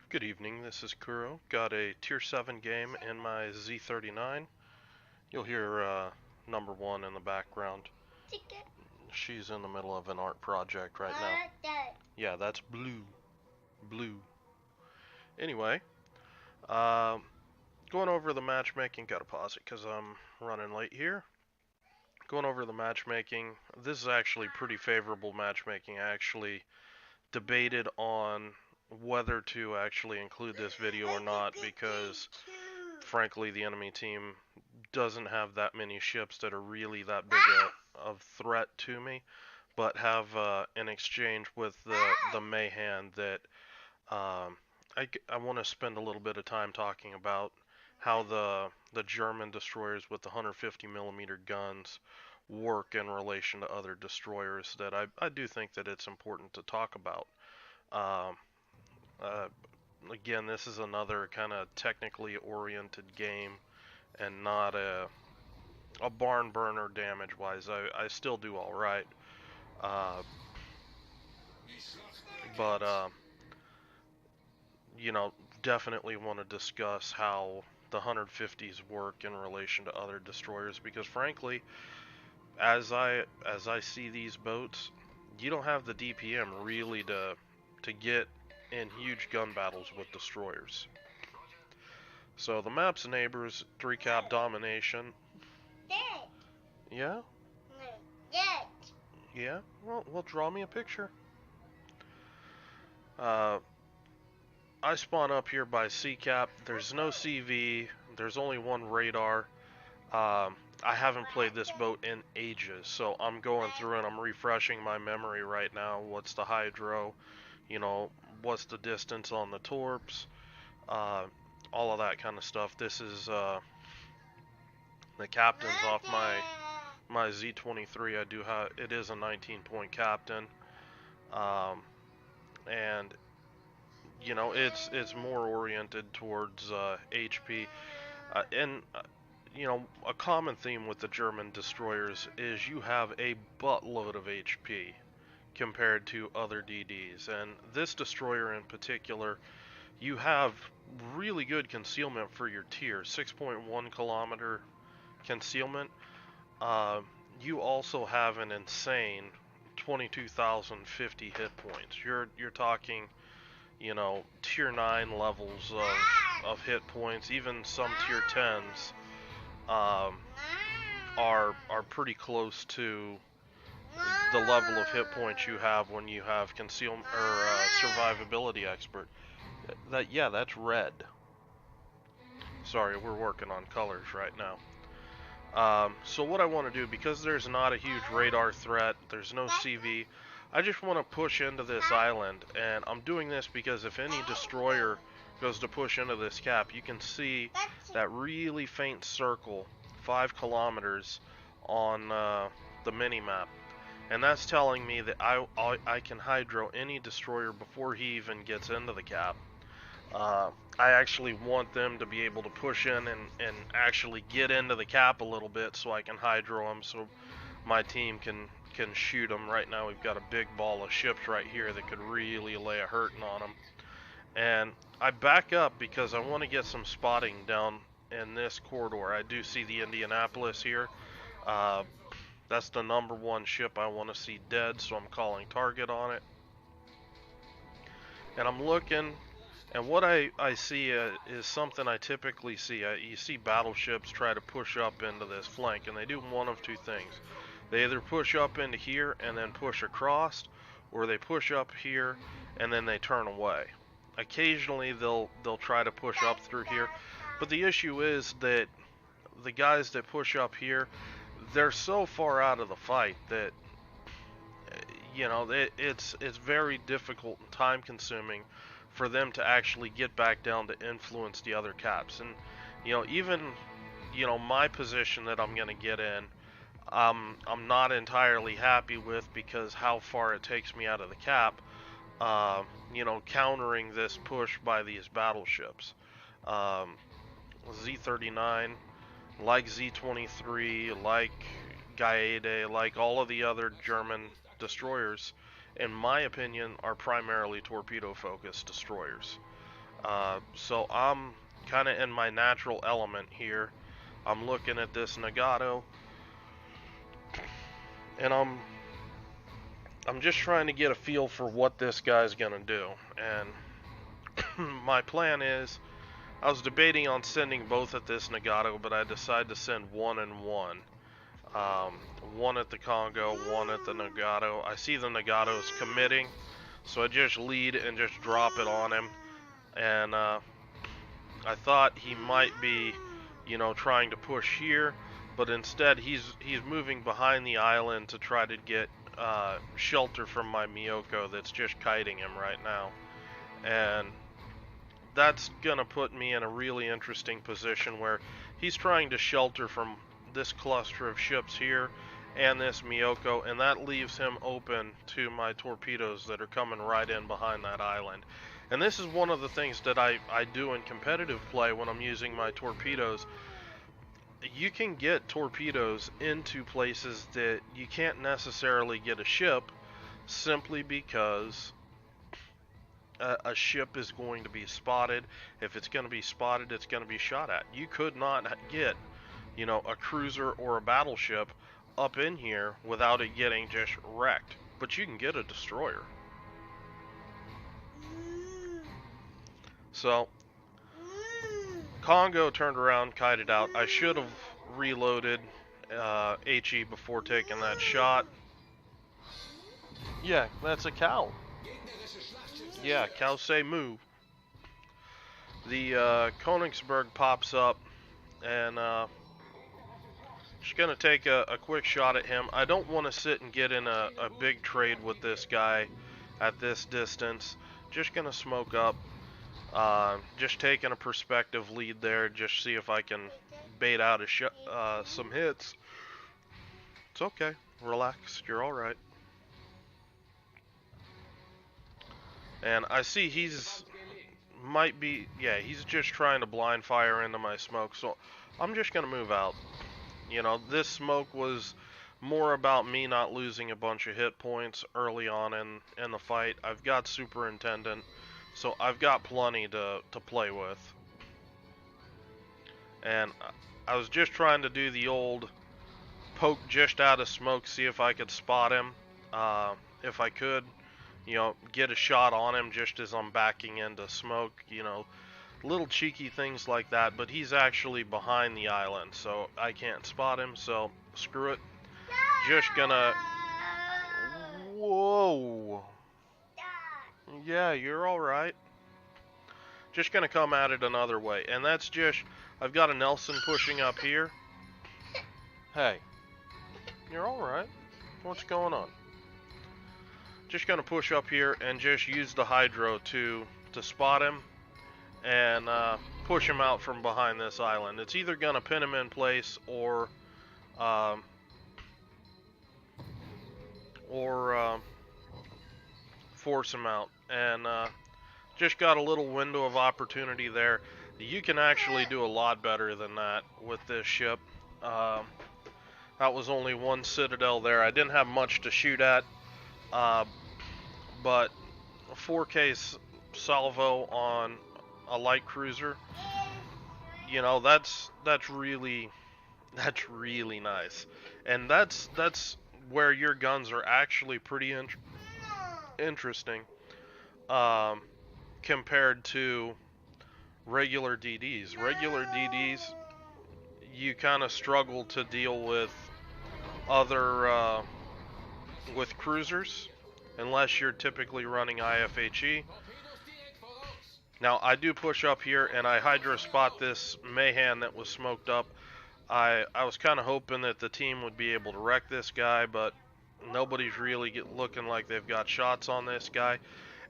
Good evening, this is Kuro. Got a Tier 7 game in my Z39. You'll hear number 1 in the background. She's in the middle of an art project right now. Yeah, that's blue. Blue. Anyway, uh, going over the matchmaking. Gotta pause it because I'm running late here. Going over the matchmaking. This is actually pretty favorable matchmaking. I actually debated on whether to actually include this video or not because frankly the enemy team doesn't have that many ships that are really that big of threat to me, but have an exchange with the Mayhan that I want to spend a little bit of time talking about how the German destroyers with the 150 millimeter guns work in relation to other destroyers that I do think that it's important to talk about. Um, uh, Again, this is another kind of technically oriented game and not a barn burner damage wise. I still do all right, uh, but you know, definitely want to discuss how the 150s work in relation to other destroyers because frankly, as I see these boats, you don't have the DPM really to get in huge gun battles with destroyers. So the map's neighbors, 3-cap domination. Yeah? Yeah? Well, draw me a picture. Uh, I spawn up here by C-cap. There's no CV. There's only one radar. I haven't played this boat in ages, so I'm going through and I'm refreshing my memory right now. What's the hydro? You know, what's the distance on the torps? Uh, all of that kind of stuff. This is the captain's off my Z23. I do have it is a 19-point captain, um, and you know it's more oriented towards HP, and you know a common theme with the German destroyers is you have a buttload of HP compared to other DDs, and this destroyer in particular, you have really good concealment for your tier, 6.1 kilometer concealment. Uh, you also have an insane 22,050 hit points. You're talking, you know, tier 9 levels of hit points. Even some tier 10s um, are pretty close to the level of hit points you have when you have concealment or survivability expert. Yeah, that's red. Sorry, we're working on colors right now. So what I want to do, because there's not a huge radar threat, there's no CV, I just want to push into this island, and I'm doing this because if any destroyer goes to push into this cap, you can see that really faint circle, 5 kilometers, on the mini-map. And that's telling me that I can hydro any destroyer before he even gets into the cap. I actually want them to be able to push in and actually get into the cap a little bit so I can hydro them so my team can shoot them. Right now we've got a big ball of ships right here that could really lay a hurting on them. And I back up because I want to get some spotting down in this corridor. I do see the Indianapolis here. That's the number 1 ship I want to see dead, so I'm calling target on it. And I'm looking, and what I see is something I typically see. You see battleships try to push up into this flank, and they do one of two things. They either push up into here and then push across, or they push up here and then they turn away. Occasionally they'll try to push up through here, but the issue is that the guys that push up here, they're so far out of the fight that you know it's very difficult and time consuming for them to actually get back down to influence the other caps. And you know, even you know my position that I'm going to get in, I'm not entirely happy with because how far it takes me out of the cap. You know, countering this push by these battleships. Um, Z39, like Z23, like Gaede, like all of the other German destroyers, in my opinion, are primarily torpedo-focused destroyers. So I'm kind of in my natural element here. I'm looking at this Nagato, and I'm just trying to get a feel for what this guy's gonna do. And my plan is, I was debating on sending both at this Nagato, but I decided to send one and one. Um, One at the Congo, one at the Nagato. I see the Nagato's committing, so I just lead and just drop it on him. And I thought he might be, trying to push here, but instead he's moving behind the island to try to get shelter from my Miyoko that's just kiting him right now. And that's gonna put me in a really interesting position where he's trying to shelter from this cluster of ships here and this Miyoko, and that leaves him open to my torpedoes that are coming right in behind that island. And this is one of the things that I do in competitive play when I'm using my torpedoes. You can get torpedoes into places that you can't necessarily get a ship, simply because a ship is going to be spotted. If it's going to be spotted, it's going to be shot at. You could not get, a cruiser or a battleship up in here without it getting just wrecked. But you can get a destroyer. So, Congo turned around, kited out. I should have reloaded HE before taking that shot. Yeah, that's a cow. Yeah, cows say moo. The Königsberg pops up, and just gonna take a quick shot at him. I don't want to sit and get in a big trade with this guy at this distance. Just gonna smoke up. Just taking a perspective lead there, just see if I can bait out some hits. It's okay. Relax. You're all right. And I see he's just trying to blind fire into my smoke. So I'm just gonna move out. This smoke was more about me not losing a bunch of hit points early on in the fight. I've got Superintendent, so I've got plenty to play with. And I was just trying to do the old poke just out of smoke, see if I could spot him. If I could, get a shot on him just as I'm backing into smoke, little cheeky things like that. But he's actually behind the island, so I can't spot him, so screw it. Just gonna... Whoa. Yeah, you're alright. Just gonna come at it another way. And that's just... I've got a Nelson pushing up here. Hey. You're alright. What's going on? Just gonna push up here and just use the hydro to spot him and push him out from behind this island. It's either gonna pin him in place or force him out. And just got a little window of opportunity there. You can actually do a lot better than that with this ship. That was only one citadel there. I didn't have much to shoot at. But a 4K salvo on a light cruiser, that's really nice, and that's where your guns are actually pretty interesting compared to regular DDs. Regular DDs, you kind of struggle to deal with other with cruisers, unless you're typically running IFHE. Now, I do push up here, and I hydro spot this Mayhan that was smoked up. I was kind of hoping that the team would be able to wreck this guy, but nobody's really looking like they've got shots on this guy.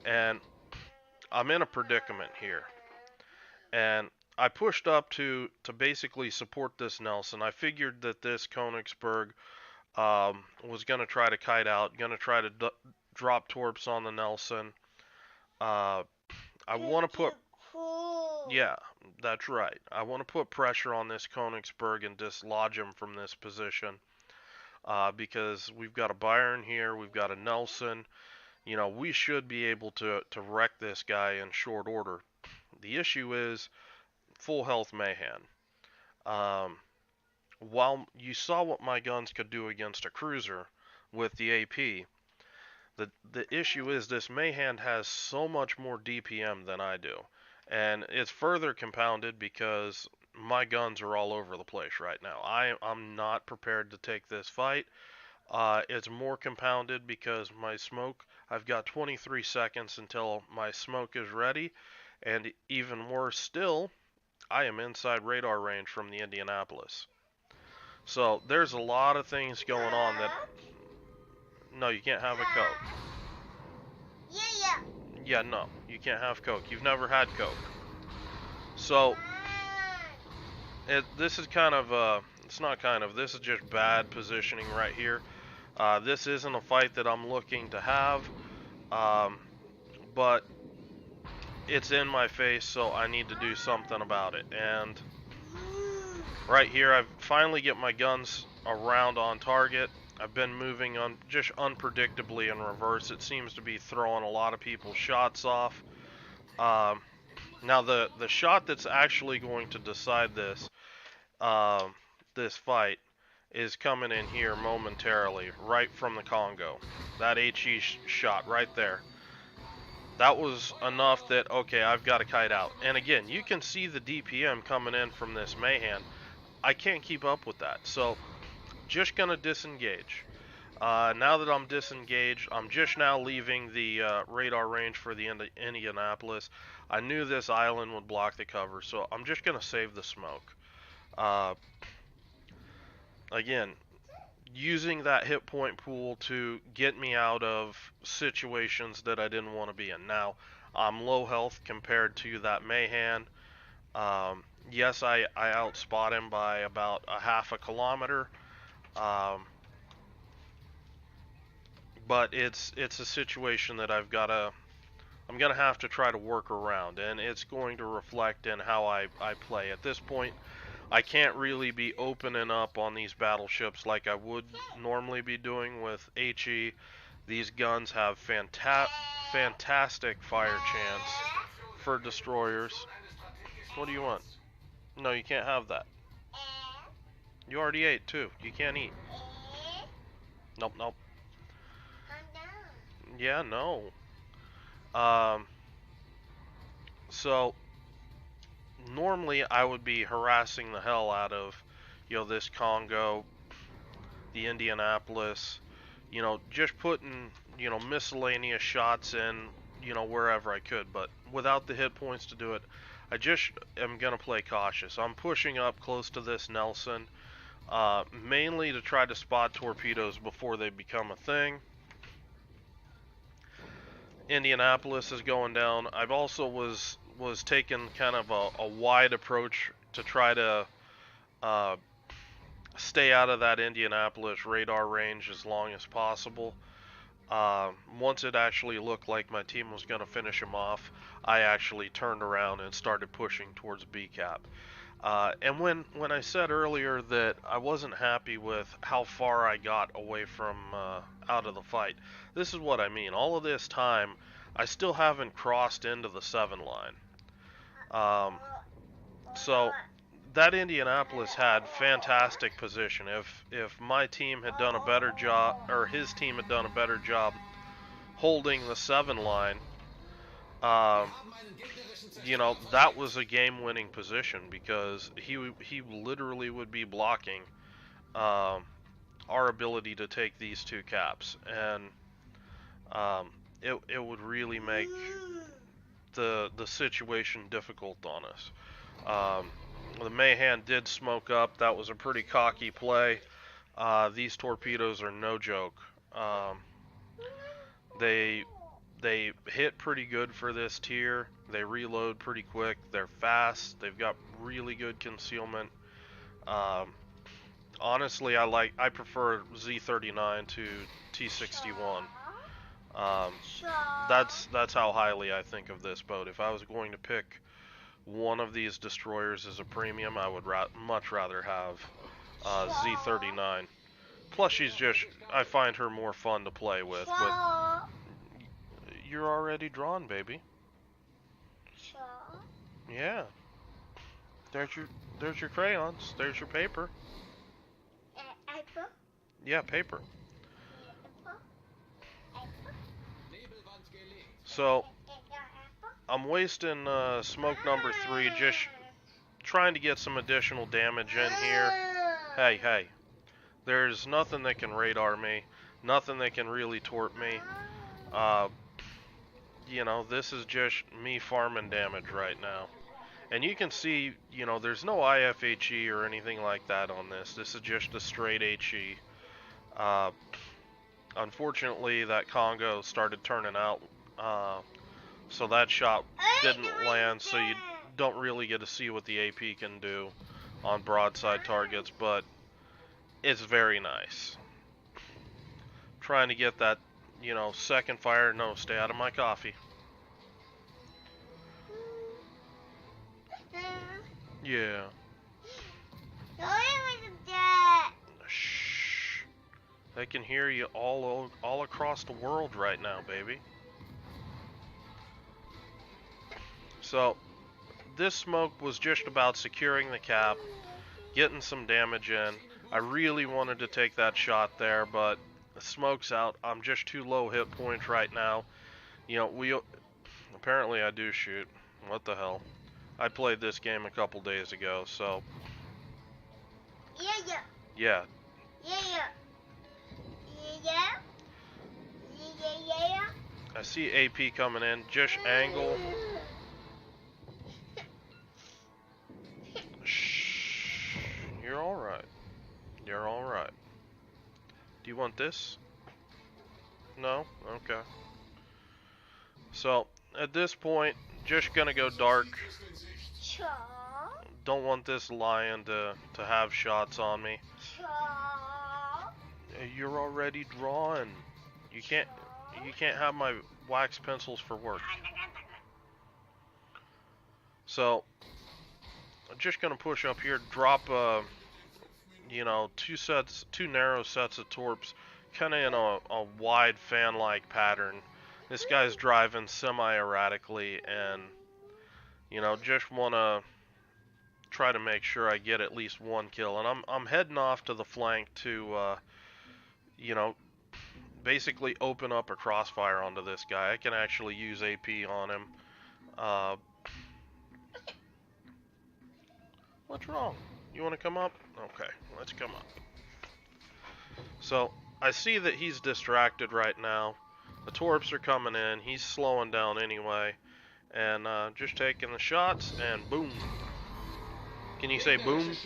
And I'm in a predicament here. And I pushed up to basically support this Nelson. I figured that this Königsberg was going to try to kite out, going to try to drop torps on the Nelson. I want to put... Yeah, that's right. I want to put pressure on this Königsberg and dislodge him from this position. Because we've got a Byron here, we've got a Nelson. We should be able to wreck this guy in short order. The issue is full health Mayhan. Um, while you saw what my guns could do against a cruiser with the AP, the issue is this Mayhan has so much more DPM than I do. And it's further compounded because my guns are all over the place right now. I'm not prepared to take this fight. It's more compounded because my smoke, I've got 23 seconds until my smoke is ready. And even worse still, I am inside radar range from the Indianapolis. So there's a lot of things going on that... No, you can't have a Coke. Yeah, no, you can't have Coke. You've never had Coke. So, this is kind of, it's not kind of, this is just bad positioning right here. This isn't a fight that I'm looking to have, but it's in my face, so I need to do something about it. And right here, I finally get my guns around on target. I've been moving on just unpredictably in reverse. It seems to be throwing a lot of people's shots off. Now the shot that's actually going to decide this this fight is coming in here momentarily, right from the Congo. That HE shot right there. That was enough that, okay, I've got to kite out. And again, you can see the DPM coming in from this Mayhan. I can't keep up with that, so just gonna disengage. Now that I'm disengaged, I'm just now leaving the radar range for the Indianapolis. I knew this island would block the cover, so I'm just gonna save the smoke. Again, using that hit point pool to get me out of situations that I didn't want to be in. Now, I'm low health compared to that Mayhan. Yes, I outspot him by about a half a kilometer. But it's a situation that I'm gonna have to try to work around, and it's going to reflect in how I play. At this point, I can't really be opening up on these battleships like I would normally be doing with HE. These guns have fantastic fire chance for destroyers. What do you want? No, you can't have that. You already ate too. You can't eat. Nope, nope. Yeah, no. So normally I would be harassing the hell out of, this Congo, the Indianapolis, just putting, miscellaneous shots in, wherever I could, but without the hit points to do it, I just am gonna play cautious. I'm pushing up close to this Nelson, mainly to try to spot torpedoes before they become a thing. Indianapolis is going down. I've also was taking kind of a wide approach to try to stay out of that Indianapolis radar range as long as possible. Once it actually looked like my team was going to finish him off, I actually turned around and started pushing towards B-cap. And when I said earlier that I wasn't happy with how far I got away from out of the fight, this is what I mean. All of this time, I still haven't crossed into the 7 line. So that Indianapolis had fantastic position. If my team had done a better job, or his team had done a better job holding the 7 line, that was a game-winning position because he literally would be blocking our ability to take these 2 caps, and it would really make the situation difficult on us. The Mayhan did smoke up. That was a pretty cocky play. These torpedoes are no joke. They hit pretty good for this tier. They reload pretty quick. They're fast. They've got really good concealment. Honestly, I prefer Z39 to T61. That's how highly I think of this boat. If I was going to pick one of these destroyers as a premium, I would much rather have Z39. Plus, I find her more fun to play with. But you're already drawn, baby. Yeah. There's your crayons. There's your paper. Apple. Yeah, paper. Apple. So I'm wasting smoke number 3 just trying to get some additional damage in here. Hey, hey. There's nothing that can radar me. Nothing that can really torp me. You know, this is just me farming damage right now. And you can see, you know, there's no IFHE or anything like that on this. This is just a straight HE. Uh, Unfortunately, that Congo started turning out, so that shot didn't land, so you don't really get to see what the AP can do on broadside targets, but it's very nice. Trying to get that, you know, second fire. No, stay out of my coffee. Yeah. Shh. They can hear you all across the world right now, baby. So, this smoke was just about securing the cap, getting some damage in. I really wanted to take that shot there, but the smoke's out. I'm just too low hit points right now. You know, apparently I do shoot. What the hell? I played this game a couple days ago, so Yeah. yeah. I see AP coming in. Just angle. Shh. You're all right. You're all right. Do you want this? No? Okay. So, at this point, just gonna go dark. Don't want this lion to have shots on me. You're already drawn. You can't have my wax pencils for work. So, I'm just gonna push up here, drop you know, two narrow sets of torps, kind of in a wide fan-like pattern. This guy's driving semi-erratically, and you know, just wanna try to make sure I get at least one kill. And I'm heading off to the flank to you know, basically open up a crossfire onto this guy. I can actually use AP on him. Uh, what's wrong? You want to come up? Okay, let's come up. So, I see that he's distracted right now. The torps are coming in. He's slowing down anyway. And just taking the shots, and boom. Can you say boom?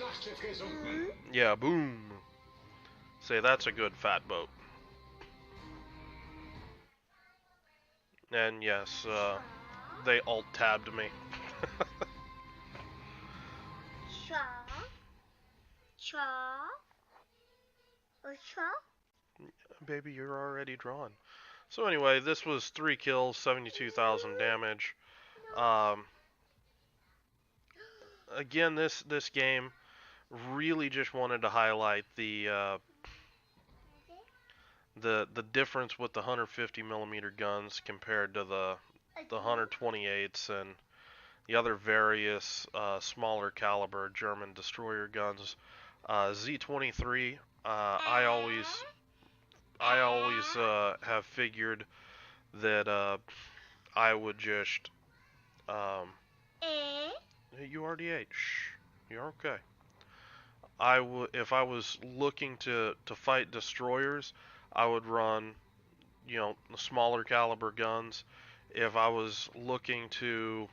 Yeah, boom. Say that's a good fat boat. And yes, they alt-tabbed me. Baby, you're already drawn. So anyway, this was 3 kills, 72,000 damage. Again, this game really just wanted to highlight the difference with the 150 millimeter guns compared to the 128s and the other various smaller caliber German destroyer guns. Z39, I always have figured that I would just you already ate. Shh, you're okay. If I was looking to fight destroyers, I would run, you know, the smaller caliber guns. If I was looking to,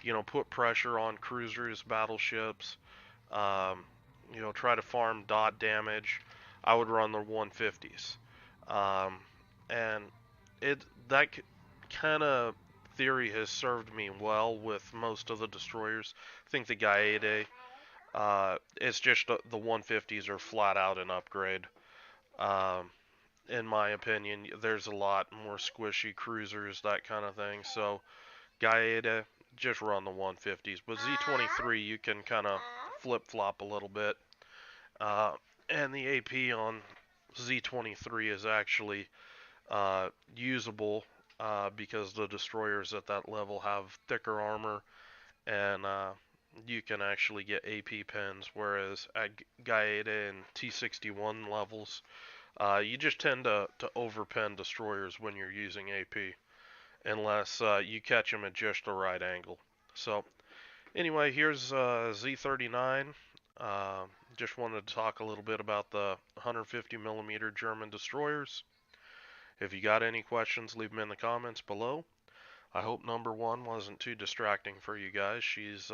you know, put pressure on cruisers, battleships, you know, try to farm dot damage, I would run the 150s. And that kind of theory has served me well with most of the destroyers. I think the Gaede, it's just the 150s are flat out an upgrade. In my opinion, there's a lot more squishy cruisers, that kind of thing. So Gaeta, just run the 150s. But Z23, you can kind of flip-flop a little bit. And the AP on Z23 is actually usable because the destroyers at that level have thicker armor and you can actually get AP pins, whereas at Gaeta and T61 levels, you just tend to overpin destroyers when you're using AP, unless you catch them at just the right angle. So anyway, here's Z39. Uh, just wanted to talk a little bit about the 150 millimeter German destroyers. If you got any questions, leave them in the comments below. I hope number one wasn't too distracting for you guys. She's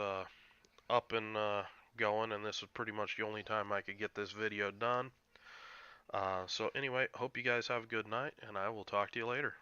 up and going, and this is pretty much the only time I could get this video done. So anyway, hope you guys have a good night, and I will talk to you later.